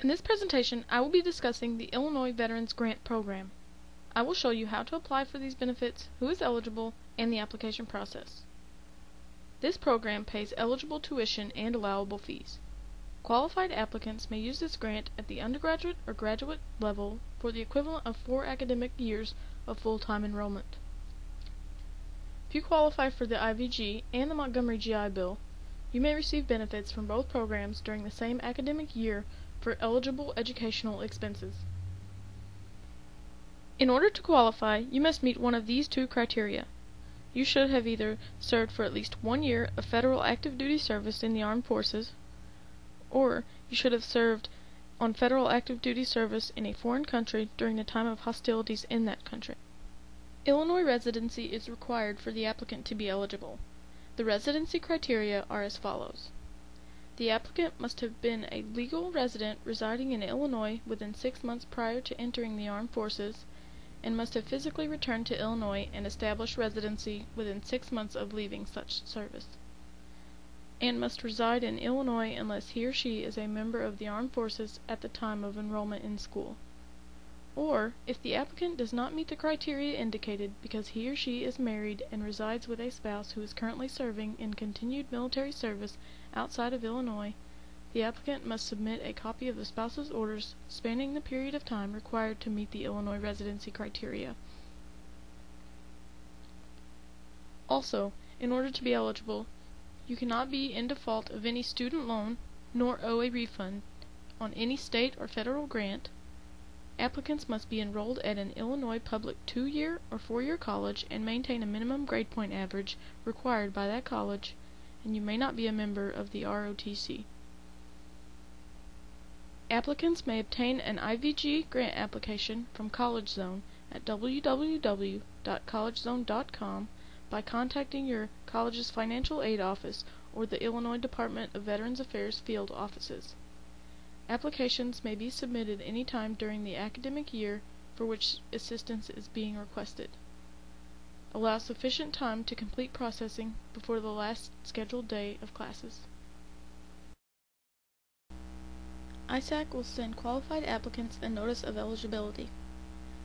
In this presentation, I will be discussing the Illinois Veterans Grant Program. I will show you how to apply for these benefits, who is eligible, and the application process. This program pays eligible tuition and allowable fees. Qualified applicants may use this grant at the undergraduate or graduate level for the equivalent of 4 academic years of full-time enrollment. If you qualify for the IVG and the Montgomery GI Bill, you may receive benefits from both programs during the same academic year for eligible educational expenses. In order to qualify, you must meet one of these 2 criteria. You should have either served for at least 1 year of federal active duty service in the armed forces, or you should have served on federal active duty service in a foreign country during the time of hostilities in that country. Illinois residency is required for the applicant to be eligible. The residency criteria are as follows. The applicant must have been a legal resident residing in Illinois within 6 months prior to entering the armed forces, and must have physically returned to Illinois and established residency within 6 months of leaving such service, and must reside in Illinois unless he or she is a member of the armed forces at the time of enrollment in school. Or, if the applicant does not meet the criteria indicated because he or she is married and resides with a spouse who is currently serving in continued military service outside of Illinois, the applicant must submit a copy of the spouse's orders spanning the period of time required to meet the Illinois residency criteria. Also, in order to be eligible, you cannot be in default of any student loan, nor owe a refund on any state or federal grant. Applicants must be enrolled at an Illinois public 2-year or 4-year college and maintain a minimum grade point average required by that college, and you may not be a member of the ROTC. Applicants may obtain an IVG grant application from College Zone at www.collegezone.com by contacting your college's financial aid office or the Illinois Department of Veterans Affairs field offices. Applications may be submitted any time during the academic year for which assistance is being requested. Allow sufficient time to complete processing before the last scheduled day of classes. ISAC will send qualified applicants a notice of eligibility.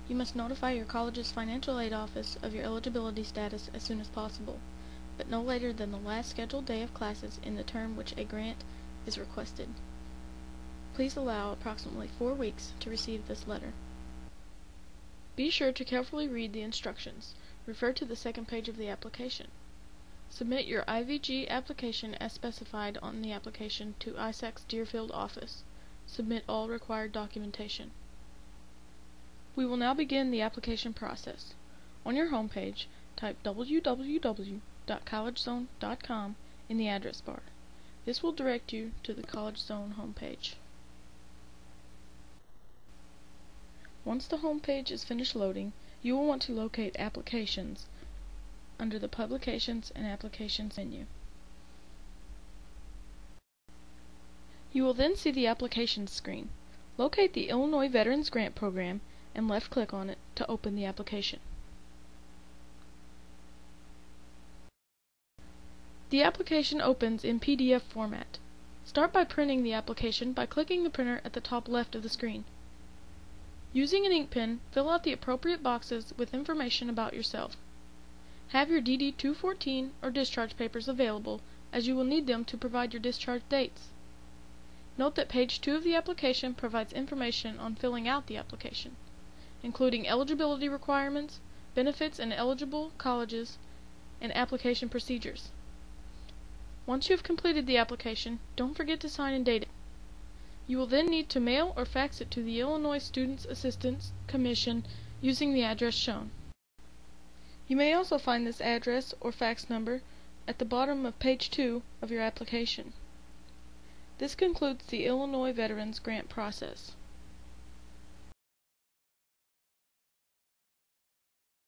You must notify your college's financial aid office of your eligibility status as soon as possible, but no later than the last scheduled day of classes in the term which a grant is requested. Please allow approximately 4 weeks to receive this letter. Be sure to carefully read the instructions. Refer to the second page of the application. Submit your IVG application as specified on the application to ISAC's Deerfield office. Submit all required documentation. We will now begin the application process. On your home page, type www.collegezone.com in the address bar. This will direct you to the College Zone homepage. Once the home page is finished loading, you will want to locate Applications under the Publications and Applications menu. You will then see the Applications screen. Locate the Illinois Veterans Grant Program and left-click on it to open the application. The application opens in PDF format. Start by printing the application by clicking the printer at the top left of the screen. Using an ink pen, fill out the appropriate boxes with information about yourself. Have your DD-214 or discharge papers available, as you will need them to provide your discharge dates. Note that page 2 of the application provides information on filling out the application, including eligibility requirements, benefits and eligible colleges, and application procedures. Once you have completed the application, don't forget to sign and date it. You will then need to mail or fax it to the Illinois Students Assistance Commission using the address shown. You may also find this address or fax number at the bottom of page 2 of your application. This concludes the Illinois Veterans Grant process.